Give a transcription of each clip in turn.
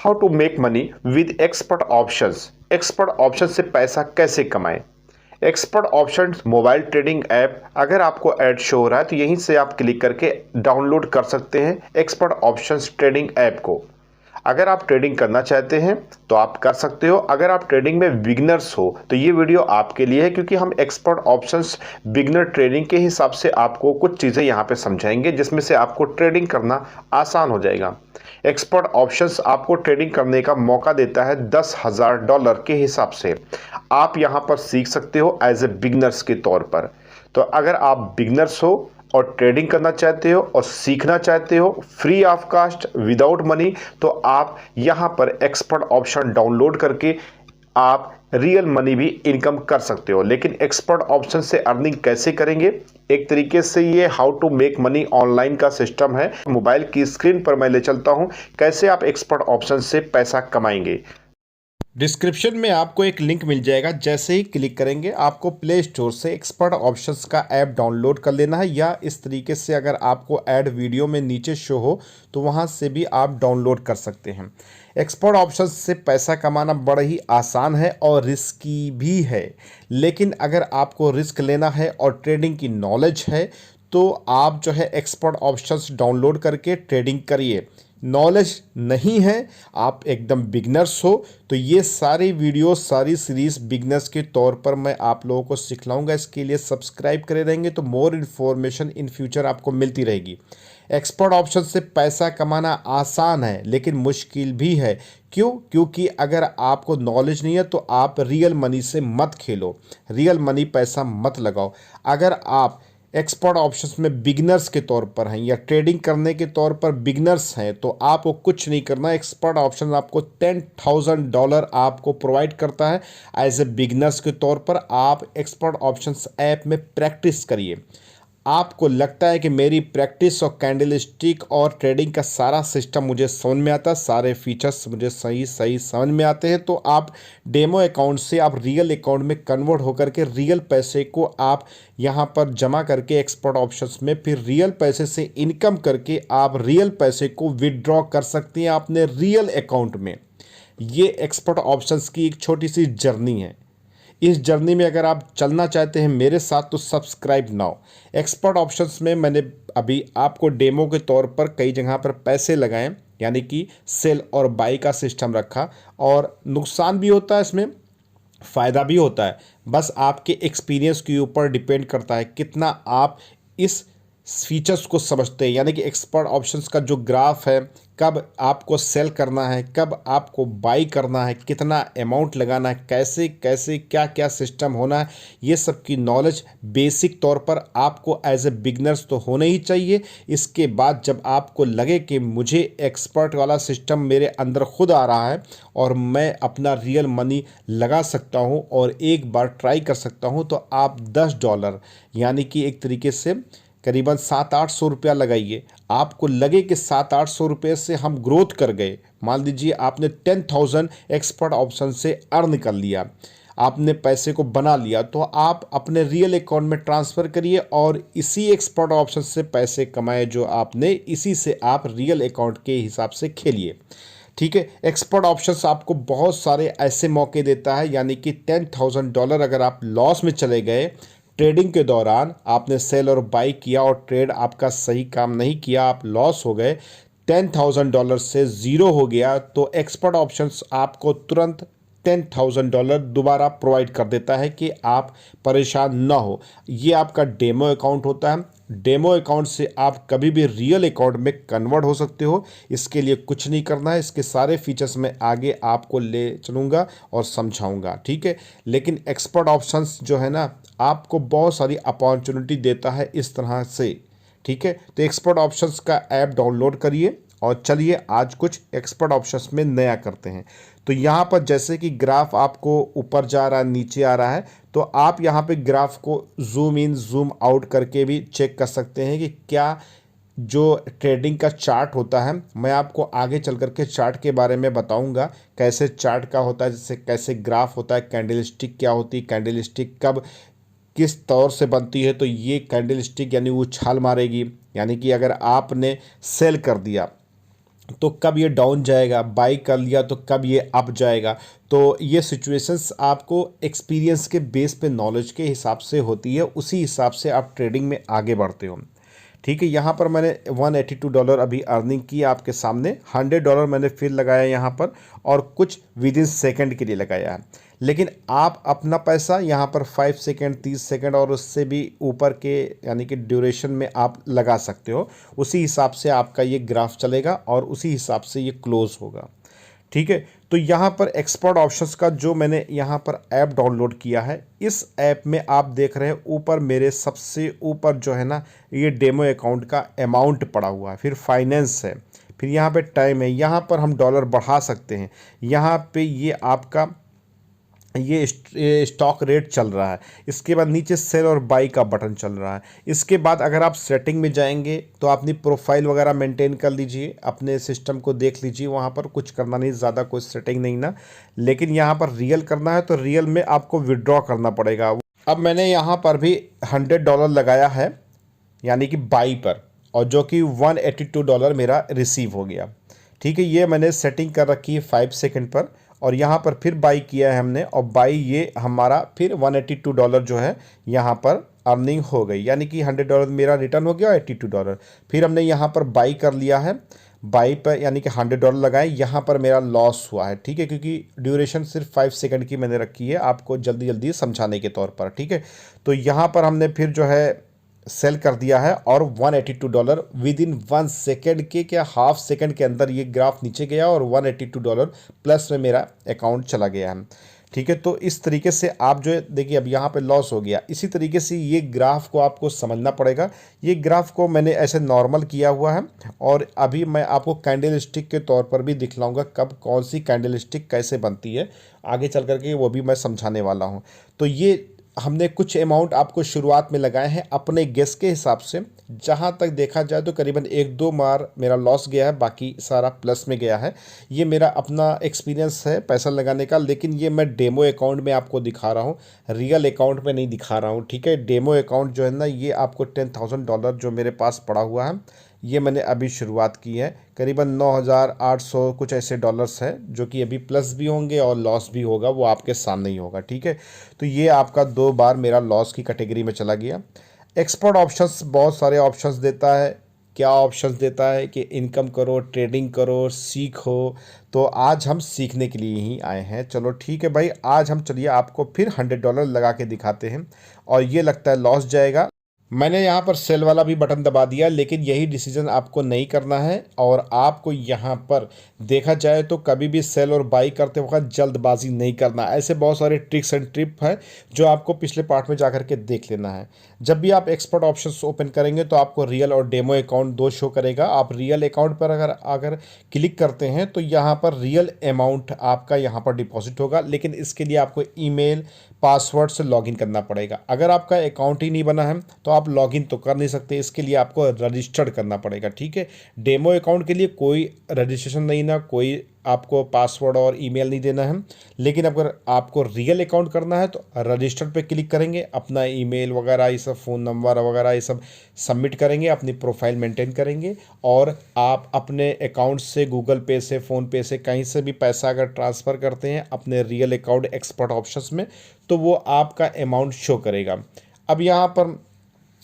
How to make money with Expert Options. Expert Option से पैसा कैसे कमाएं। Expert Options mobile trading app, अगर आपको ऐड शो हो रहा है तो यहीं से आप क्लिक करके डाउनलोड कर सकते हैं एक्सपर्ट ऑप्शंस ट्रेडिंग ऐप को। अगर आप ट्रेडिंग करना चाहते हैं तो आप कर सकते हो। अगर आप ट्रेडिंग में बिगनर्स हो तो ये वीडियो आपके लिए है, क्योंकि हम एक्सपर्ट ऑप्शंस बिगनर ट्रेडिंग के हिसाब से आपको कुछ चीज़ें यहाँ पे समझाएंगे जिसमें से आपको ट्रेडिंग करना आसान हो जाएगा। एक्सपर्ट ऑप्शंस आपको ट्रेडिंग करने का मौका देता है $10,000 के हिसाब से। आप यहाँ पर सीख सकते हो एज ए बिगनर्स के तौर पर। तो अगर आप बिगनर्स हो और ट्रेडिंग करना चाहते हो और सीखना चाहते हो free of cost without money, तो आप यहाँ पर एक्सपर्ट ऑप्शन डाउनलोड करके आप रियल मनी भी इनकम कर सकते हो। लेकिन एक्सपर्ट ऑप्शन से अर्निंग कैसे करेंगे? एक तरीके से ये how to make money online का सिस्टम है। मोबाइल की स्क्रीन पर मैं ले चलता हूँ कैसे आप एक्सपर्ट ऑप्शन से पैसा कमाएंगे। डिस्क्रिप्शन में आपको एक लिंक मिल जाएगा, जैसे ही क्लिक करेंगे आपको प्ले स्टोर से एक्सपर्ट ऑप्शंस का ऐप डाउनलोड कर लेना है, या इस तरीके से अगर आपको ऐड वीडियो में नीचे शो हो तो वहां से भी आप डाउनलोड कर सकते हैं। एक्सपर्ट ऑप्शंस से पैसा कमाना बड़ा ही आसान है और रिस्की भी है, लेकिन अगर आपको रिस्क लेना है और ट्रेडिंग की नॉलेज है तो आप जो है एक्सपर्ट ऑप्शंस डाउनलोड करके ट्रेडिंग करिए। नॉलेज नहीं है, आप एकदम बिगनर्स हो, तो ये सारी वीडियो सारी सीरीज बिगनर्स के तौर पर मैं आप लोगों को सिखलाऊंगा। इसके लिए सब्सक्राइब करे रहेंगे तो मोर इन्फॉर्मेशन इन फ्यूचर आपको मिलती रहेगी। एक्सपर्ट ऑप्शन से पैसा कमाना आसान है लेकिन मुश्किल भी है। क्यों? क्योंकि अगर आपको नॉलेज नहीं है तो आप रियल मनी से मत खेलो, रियल मनी पैसा मत लगाओ। अगर आप एक्सपर्ट ऑप्शंस में बिगनर्स के तौर पर हैं या ट्रेडिंग करने के तौर पर बिगनर्स हैं तो आपको कुछ नहीं करना। एक्सपर्ट ऑप्शन आपको $10,000 आपको प्रोवाइड करता है एज ए बिगनर्स के तौर पर। आप एक्सपर्ट ऑप्शंस ऐप में प्रैक्टिस करिए। आपको लगता है कि मेरी प्रैक्टिस और कैंडल स्टिक और ट्रेडिंग का सारा सिस्टम मुझे समझ में आता है, सारे फीचर्स मुझे सही समझ में आते हैं, तो आप डेमो अकाउंट से आप रियल अकाउंट में कन्वर्ट होकर के रियल पैसे को आप यहां पर जमा करके एक्सपर्ट ऑप्शंस में फिर रियल पैसे से इनकम करके आप रियल पैसे को विदड्रॉ कर सकती हैं अपने रियल अकाउंट में। ये एक्सपर्ट ऑप्शंस की एक छोटी सी जर्नी है। इस जर्नी में अगर आप चलना चाहते हैं मेरे साथ तो सब्सक्राइब नाउ। एक्सपर्ट ऑप्शंस में मैंने अभी आपको डेमो के तौर पर कई जगह पर पैसे लगाए, यानी कि सेल और बाई का सिस्टम रखा, और नुकसान भी होता है इसमें, फ़ायदा भी होता है। बस आपके एक्सपीरियंस के ऊपर डिपेंड करता है कितना आप इस फीचर्स को समझते हैं। यानी कि एक्सपर्ट ऑप्शंस का जो ग्राफ है, कब आपको सेल करना है, कब आपको बाई करना है, कितना अमाउंट लगाना है, कैसे कैसे क्या क्या सिस्टम होना है, ये सब की नॉलेज बेसिक तौर पर आपको एज ए बिगनर्स तो होना ही चाहिए। इसके बाद जब आपको लगे कि मुझे एक्सपर्ट वाला सिस्टम मेरे अंदर खुद आ रहा है और मैं अपना रियल मनी लगा सकता हूँ और एक बार ट्राई कर सकता हूँ, तो आप $10 यानी कि एक तरीके से करीबन 700-800 रुपया लगाइए। आपको लगे कि 700-800 रुपये से हम ग्रोथ कर गए, मान लीजिए आपने 10,000 एक्सपर्ट ऑप्शन से अर्न कर लिया, आपने पैसे को बना लिया, तो आप अपने रियल अकाउंट में ट्रांसफ़र करिए और इसी एक्सपर्ट ऑप्शन से पैसे कमाए जो आपने, इसी से आप रियल अकाउंट के हिसाब से खेलिए। ठीक है, एक्सपर्ट ऑप्शंस आपको बहुत सारे ऐसे मौके देता है, यानी कि $10,000 अगर आप लॉस में चले गए ट्रेडिंग के दौरान, आपने सेल और बाई किया और ट्रेड आपका सही काम नहीं किया, आप लॉस हो गए, $10,000 से ज़ीरो हो गया, तो एक्सपर्ट ऑप्शंस आपको तुरंत $10,000 दोबारा प्रोवाइड कर देता है कि आप परेशान ना हो। ये आपका डेमो अकाउंट होता है। डेमो अकाउंट से आप कभी भी रियल अकाउंट में कन्वर्ट हो सकते हो। इसके लिए कुछ नहीं करना है, इसके सारे फीचर्स मैं आगे आपको ले चलूँगा और समझाऊँगा, ठीक है। लेकिन एक्सपर्ट ऑप्शंस जो है ना, आपको बहुत सारी अपॉर्चुनिटी देता है इस तरह से, ठीक है। तो एक्सपर्ट ऑप्शंस का ऐप डाउनलोड करिए और चलिए आज कुछ एक्सपर्ट ऑप्शंस में नया करते हैं। तो यहाँ पर जैसे कि ग्राफ आपको ऊपर जा रहा है, नीचे आ रहा है, तो आप यहाँ पे ग्राफ को जूम इन जूम आउट करके भी चेक कर सकते हैं कि क्या जो ट्रेडिंग का चार्ट होता है, मैं आपको आगे चल करके चार्ट के बारे में बताऊंगा कैसे चार्ट का होता है, जैसे कैसे ग्राफ होता है, कैंडल स्टिक क्या होती है, कैंडल स्टिक कब किस तौर से बनती है। तो ये कैंडल स्टिक यानी वो उछाल मारेगी, यानी कि अगर आपने सेल कर दिया तो कब ये डाउन जाएगा, बाई कर लिया तो कब ये अप जाएगा। तो ये सिचुएशंस आपको एक्सपीरियंस के बेस पे, नॉलेज के हिसाब से होती है, उसी हिसाब से आप ट्रेडिंग में आगे बढ़ते हो। ठीक है, यहाँ पर मैंने $182 अभी अर्निंग की आपके सामने। $100 मैंने फिर लगाया यहाँ पर, और कुछ विद इन सेकेंड के लिए लगाया है। लेकिन आप अपना पैसा यहाँ पर 5 सेकेंड, 30 सेकेंड और उससे भी ऊपर के यानी कि ड्यूरेशन में आप लगा सकते हो। उसी हिसाब से आपका ये ग्राफ चलेगा और उसी हिसाब से ये क्लोज होगा। ठीक है, तो यहाँ पर एक्सपर्ट ऑप्शंस का जो मैंने यहाँ पर ऐप डाउनलोड किया है, इस ऐप में आप देख रहे हैं ऊपर मेरे सबसे ऊपर जो है ना, ये डेमो अकाउंट का अमाउंट पड़ा हुआ है, फिर फाइनेंस है, फिर यहाँ पे टाइम है। यहाँ पर हम डॉलर बढ़ा सकते हैं। यहाँ पे ये आपका ये स्टॉक रेट चल रहा है। इसके बाद नीचे सेल और बाई का बटन चल रहा है। इसके बाद अगर आप सेटिंग में जाएंगे तो अपनी प्रोफाइल वगैरह मेंटेन कर लीजिए, अपने सिस्टम को देख लीजिए, वहाँ पर कुछ करना नहीं, ज़्यादा कोई सेटिंग नहीं ना। लेकिन यहाँ पर रियल करना है तो रियल में आपको विड्रॉ करना पड़ेगा। अब मैंने यहाँ पर भी $100 लगाया है, यानी कि बाई पर, और जो कि $182 मेरा रिसीव हो गया। ठीक है, ये मैंने सेटिंग कर रखी है 5 सेकंड पर, और यहाँ पर फिर बाई किया है हमने, और बाई ये हमारा फिर $182 जो है यहाँ पर अर्निंग हो गई, यानी कि $100 मेरा रिटर्न हो गया, $82। फिर हमने यहाँ पर बाई कर लिया है, बाई पर यानी कि $100 लगाए, यहाँ पर मेरा लॉस हुआ है। ठीक है, क्योंकि ड्यूरेशन सिर्फ 5 सेकंड की मैंने रखी है आपको जल्दी जल्दी समझाने के तौर पर। ठीक है, तो यहाँ पर हमने फिर जो है सेल कर दिया है, और $182 विद इन 1 सेकेंड के क्या हाफ सेकेंड के अंदर ये ग्राफ नीचे गया और $182 प्लस में मेरा अकाउंट चला गया है। ठीक है, तो इस तरीके से आप जो है देखिए, अब यहाँ पे लॉस हो गया। इसी तरीके से ये ग्राफ को आपको समझना पड़ेगा। ये ग्राफ को मैंने ऐसे नॉर्मल किया हुआ है, और अभी मैं आपको कैंडल स्टिक के तौर पर भी दिखलाऊंगा कब कौन सी कैंडल स्टिक कैसे बनती है, आगे चल करके वो भी मैं समझाने वाला हूँ। तो ये हमने कुछ अमाउंट आपको शुरुआत में लगाए हैं अपने गेस के हिसाब से। जहाँ तक देखा जाए तो करीबन 1-2 बार मेरा लॉस गया है, बाकी सारा प्लस में गया है। ये मेरा अपना एक्सपीरियंस है पैसा लगाने का, लेकिन ये मैं डेमो अकाउंट में आपको दिखा रहा हूँ, रियल अकाउंट में नहीं दिखा रहा हूँ। ठीक है, डेमो अकाउंट जो है ना, ये आपको $10,000 जो मेरे पास पड़ा हुआ है, ये मैंने अभी शुरुआत की है। करीबन 9,800 कुछ ऐसे डॉलर्स है, जो कि अभी प्लस भी होंगे और लॉस भी होगा, वो आपके सामने ही होगा। ठीक है, तो ये आपका 2 बार मेरा लॉस की कैटेगरी में चला गया। एक्सपर्ट ऑप्शंस बहुत सारे ऑप्शंस देता है। क्या ऑप्शंस देता है कि इनकम करो, ट्रेडिंग करो, सीखो। तो आज हम सीखने के लिए ही आए हैं। चलो ठीक है भाई, आज हम चलिए आपको फिर $100 लगा के दिखाते हैं, और ये लगता है लॉस जाएगा। मैंने यहाँ पर सेल वाला भी बटन दबा दिया, लेकिन यही डिसीजन आपको नहीं करना है। और आपको यहाँ पर देखा जाए तो कभी भी सेल और बाई करते वक्त जल्दबाजी नहीं करना। ऐसे बहुत सारे ट्रिक्स एंड ट्रिप है जो आपको पिछले पार्ट में जाकर के देख लेना है। जब भी आप एक्सपर्ट ऑप्शंस ओपन करेंगे तो आपको रियल और डेमो अकाउंट 2 शो करेगा। आप रियल अकाउंट पर अगर अगर क्लिक करते हैं तो यहाँ पर रियल अमाउंट आपका यहाँ पर डिपॉजिट होगा, लेकिन इसके लिए आपको ईमेल पासवर्ड से लॉगिन करना पड़ेगा। अगर आपका अकाउंट ही नहीं बना है तो आप लॉगिन तो कर नहीं सकते, इसके लिए आपको रजिस्टर्ड करना पड़ेगा। ठीक है, डेमो अकाउंट के लिए कोई रजिस्ट्रेशन नहीं ना, कोई आपको पासवर्ड और ईमेल नहीं देना है। लेकिन अगर आपको रियल अकाउंट करना है तो रजिस्टर्ड पे क्लिक करेंगे, अपना ईमेल वगैरह ये सब, फ़ोन नंबर वगैरह ये सब सबमिट करेंगे, अपनी प्रोफाइल मेंटेन करेंगे, और आप अपने अकाउंट से गूगल पे से, फ़ोनपे से, कहीं से भी पैसा अगर ट्रांसफ़र करते हैं अपने रियल अकाउंट एक्सपर्ट ऑप्शंस में, तो वो आपका अमाउंट शो करेगा। अब यहाँ पर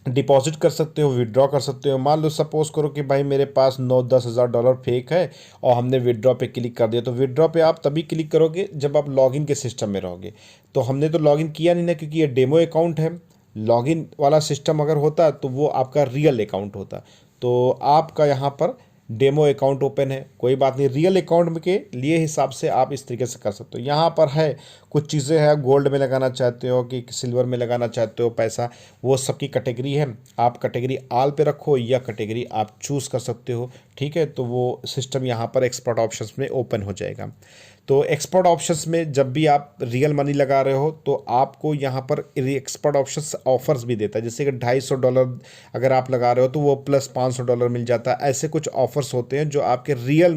डिपॉजिट कर सकते हो, विड्रॉ कर सकते हो। मान लो सपोज करो कि भाई मेरे पास 9-10 हज़ार डॉलर फेक है और हमने विड्रॉ पे क्लिक कर दिया, तो विड्रॉ पे आप तभी क्लिक करोगे जब आप लॉगिन के सिस्टम में रहोगे। तो हमने तो लॉगिन किया नहीं ना, क्योंकि ये डेमो अकाउंट है। लॉगिन वाला सिस्टम अगर होता तो वो आपका रियल अकाउंट होता। तो आपका यहाँ पर डेमो अकाउंट ओपन है, कोई बात नहीं, रियल अकाउंट के लिए हिसाब से आप इस तरीके से कर सकते हो। यहाँ पर है कुछ चीज़ें हैं, गोल्ड में लगाना चाहते हो कि सिल्वर में लगाना चाहते हो पैसा, वो सब की कैटेगरी है। आप कैटेगरी आल पे रखो या कैटेगरी आप चूज़ कर सकते हो। ठीक है, तो वो सिस्टम यहाँ पर एक्सपर्ट ऑप्शंस में ओपन हो जाएगा। तो एक्सपर्ट ऑप्शंस में जब भी आप रियल मनी लगा रहे हो तो आपको यहाँ पर एक्सपर्ट ऑप्शंस ऑफर्स भी देता है, जैसे कि $250 अगर आप लगा रहे हो तो वो प्लस $500 मिल जाता है। ऐसे कुछ ऑफर्स होते हैं जो आपके रियल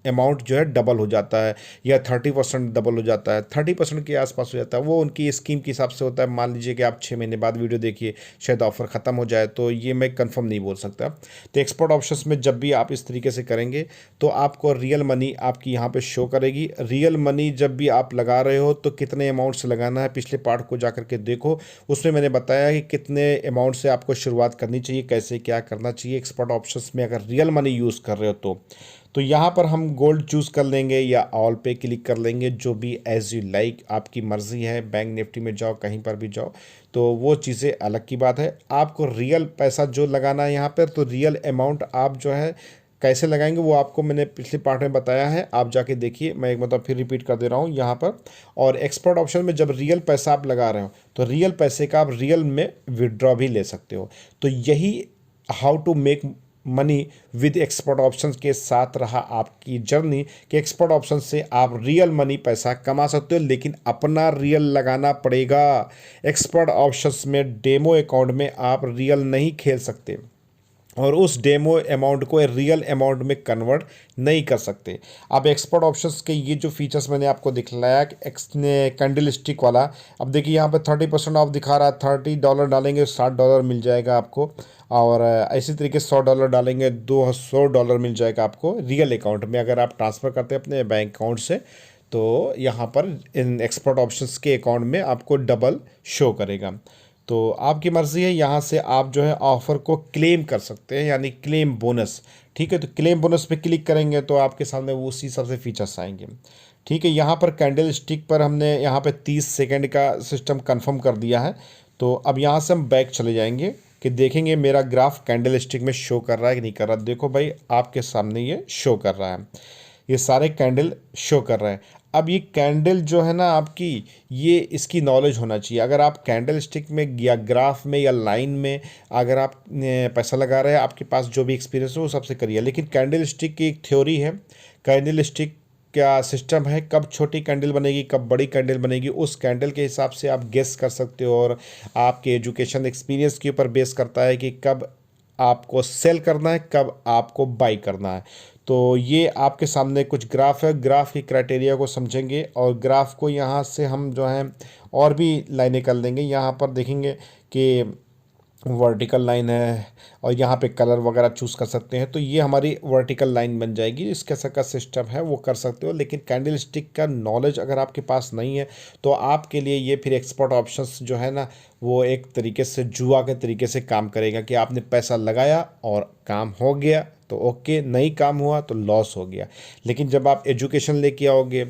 अमाउंट जो है डबल हो जाता है या 30% डबल हो जाता है, 30% के आसपास हो जाता है। वो उनकी स्कीम के हिसाब से होता है। मान लीजिए कि आप 6 महीने बाद वीडियो देखिए, शायद ऑफर ख़त्म हो जाए, तो ये मैं कंफर्म नहीं बोल सकता। तो एक्सपर्ट ऑप्शंस में जब भी आप इस तरीके से करेंगे तो आपको रियल मनी आपकी यहाँ पे शो करेगी। रियल मनी जब भी आप लगा रहे हो तो कितने अमाउंट से लगाना है, पिछले पार्ट को जाकर के देखो, उसमें मैंने बताया कि कितने अमाउंट से आपको शुरुआत करनी चाहिए, कैसे क्या करना चाहिए एक्सपर्ट ऑप्शंस में अगर रियल मनी यूज़ कर रहे हो तो यहाँ पर हम गोल्ड चूज़ कर लेंगे या ऑल पे क्लिक कर लेंगे, जो भी एज यू लाइक, आपकी मर्ज़ी है। बैंक निफ्टी में जाओ, कहीं पर भी जाओ, तो वो चीज़ें अलग की बात है। आपको रियल पैसा जो लगाना है यहाँ पर, तो रियल अमाउंट आप जो है कैसे लगाएंगे वो आपको मैंने पिछले पार्ट में बताया है, आप जाके देखिए। मैं एक मतलब फिर रिपीट कर दे रहा हूँ यहाँ पर। और एक्सपर्ट ऑप्शन में जब रियल पैसा आप लगा रहे हो तो रियल पैसे का आप रियल में विड्रॉ भी ले सकते हो। तो यही how to make money with Expert Options के साथ रहा आपकी जर्नी कि एक्सपर्ट ऑप्शन से आप रियल मनी पैसा कमा सकते हो, लेकिन अपना रियल लगाना पड़ेगा। एक्सपर्ट ऑप्शंस में डेमो अकाउंट में आप रियल नहीं खेल सकते और उस डेमो अमाउंट को रियल अमाउंट में कन्वर्ट नहीं कर सकते। अब एक्सपर्ट ऑप्शंस के ये जो फीचर्स मैंने आपको दिखलाया कैंडल स्टिक वाला, अब देखिए यहाँ पे 30% ऑफ दिखा रहा है। $30 डालेंगे $60 मिल जाएगा आपको, और इसी तरीके $100 डालेंगे $200 मिल जाएगा आपको रियल अकाउंट में। अगर आप ट्रांसफ़र करते हैं अपने बैंक अकाउंट से तो यहाँ पर इन एक्सपर्ट ऑप्शंस के अकाउंट में आपको डबल शो करेगा। तो आपकी मर्ज़ी है, यहाँ से आप जो है ऑफ़र को क्लेम कर सकते हैं, यानी क्लेम बोनस। ठीक है, तो क्लेम बोनस पे क्लिक करेंगे तो आपके सामने वो उसी सबसे फीचर्स आएंगे। ठीक है, यहाँ पर कैंडल स्टिक पर हमने यहाँ पे 30 सेकंड का सिस्टम कंफर्म कर दिया है। तो अब यहाँ से हम बैक चले जाएंगे कि देखेंगे मेरा ग्राफ कैंडल स्टिक में शो कर रहा है कि नहीं कर रहा। देखो भाई, आपके सामने ये शो कर रहा है, ये सारे कैंडल शो कर रहे हैं। अब ये कैंडल जो है ना आपकी, ये इसकी नॉलेज होना चाहिए। अगर आप कैंडल स्टिक में या ग्राफ में या लाइन में अगर आप पैसा लगा रहे हैं, आपके पास जो भी एक्सपीरियंस हो वो सबसे करिए। लेकिन कैंडल स्टिक की एक थ्योरी है, कैंडल स्टिक क्या सिस्टम है, कब छोटी कैंडल बनेगी कब बड़ी कैंडल बनेगी, उस कैंडल के हिसाब से आप गेस कर सकते हो। और आपके एजुकेशन एक्सपीरियंस के ऊपर बेस करता है कि कब आपको सेल करना है, कब आपको बाई करना है। तो ये आपके सामने कुछ ग्राफ है, ग्राफ की क्राइटेरिया को समझेंगे और ग्राफ को यहाँ से हम जो है और भी लाइनें कर लेंगे। यहाँ पर देखेंगे कि वर्टिकल लाइन है और यहाँ पे कलर वगैरह चूज़ कर सकते हैं, तो ये हमारी वर्टिकल लाइन बन जाएगी। इसका सबका सिस्टम है वो कर सकते हो। लेकिन कैंडल स्टिक का नॉलेज अगर आपके पास नहीं है तो आपके लिए ये फिर एक्सपर्ट ऑप्शंस जो है ना, वो एक तरीके से जुआ के तरीके से काम करेगा कि आपने पैसा लगाया और काम हो गया तो ओके, नहीं काम हुआ तो लॉस हो गया। लेकिन जब आप एजुकेशन लेके आओगे,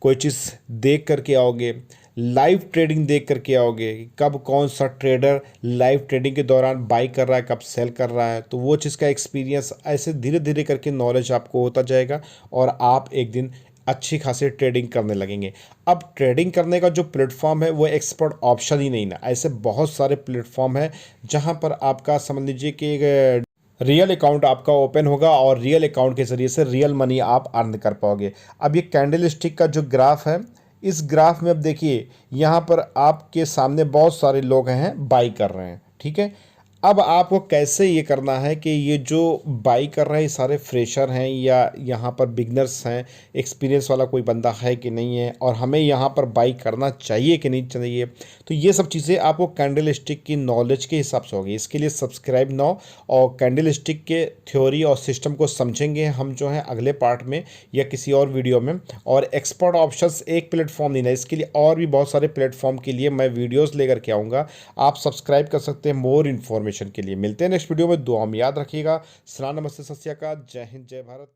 कोई चीज़ देख करके आओगे, लाइव ट्रेडिंग देख करके आओगे, कब कौन सा ट्रेडर लाइव ट्रेडिंग के दौरान बाई कर रहा है, कब सेल कर रहा है, तो वो चीज़ का एक्सपीरियंस ऐसे धीरे धीरे करके नॉलेज आपको होता जाएगा और आप एक दिन अच्छी खासी ट्रेडिंग करने लगेंगे। अब ट्रेडिंग करने का जो प्लेटफॉर्म है वो एक्सपर्ट ऑप्शन ही नहीं ना, ऐसे बहुत सारे प्लेटफॉर्म है जहाँ पर आपका समझ लीजिए कि रियल अकाउंट आपका ओपन होगा और रियल अकाउंट के ज़रिए से रियल मनी आप अर्न कर पाओगे। अब ये कैंडल स्टिक का जो ग्राफ है, इस ग्राफ में अब देखिए यहाँ पर आपके सामने बहुत सारे लोग हैं बाई कर रहे हैं। ठीक है, अब आपको कैसे ये करना है कि ये जो बाई कर रहे हैं ये सारे फ्रेशर हैं या यहाँ पर बिगनर्स हैं, एक्सपीरियंस वाला कोई बंदा है कि नहीं है, और हमें यहाँ पर बाई करना चाहिए कि नहीं चाहिए। तो ये सब चीज़ें आपको कैंडल स्टिक की नॉलेज के हिसाब से होगी। इसके लिए सब्सक्राइब नाउ और कैंडल स्टिक के थ्योरी और सिस्टम को समझेंगे हम जो है अगले पार्ट में या किसी और वीडियो में। और एक्सपर्ट ऑप्शंस एक प्लेटफॉर्म नहीं है, इसके लिए और भी बहुत सारे प्लेटफॉर्म के लिए मैं वीडियोज़ लेकर के आऊँगा, आप सब्सक्राइब कर सकते हैं मोर इन्फॉर्मेशन के लिए। मिलते हैं नेक्स्ट वीडियो में, दुआ में याद रखिएगा। सलाम, नमस्ते, सत श्री अकाल, जय हिंद, जय भारत।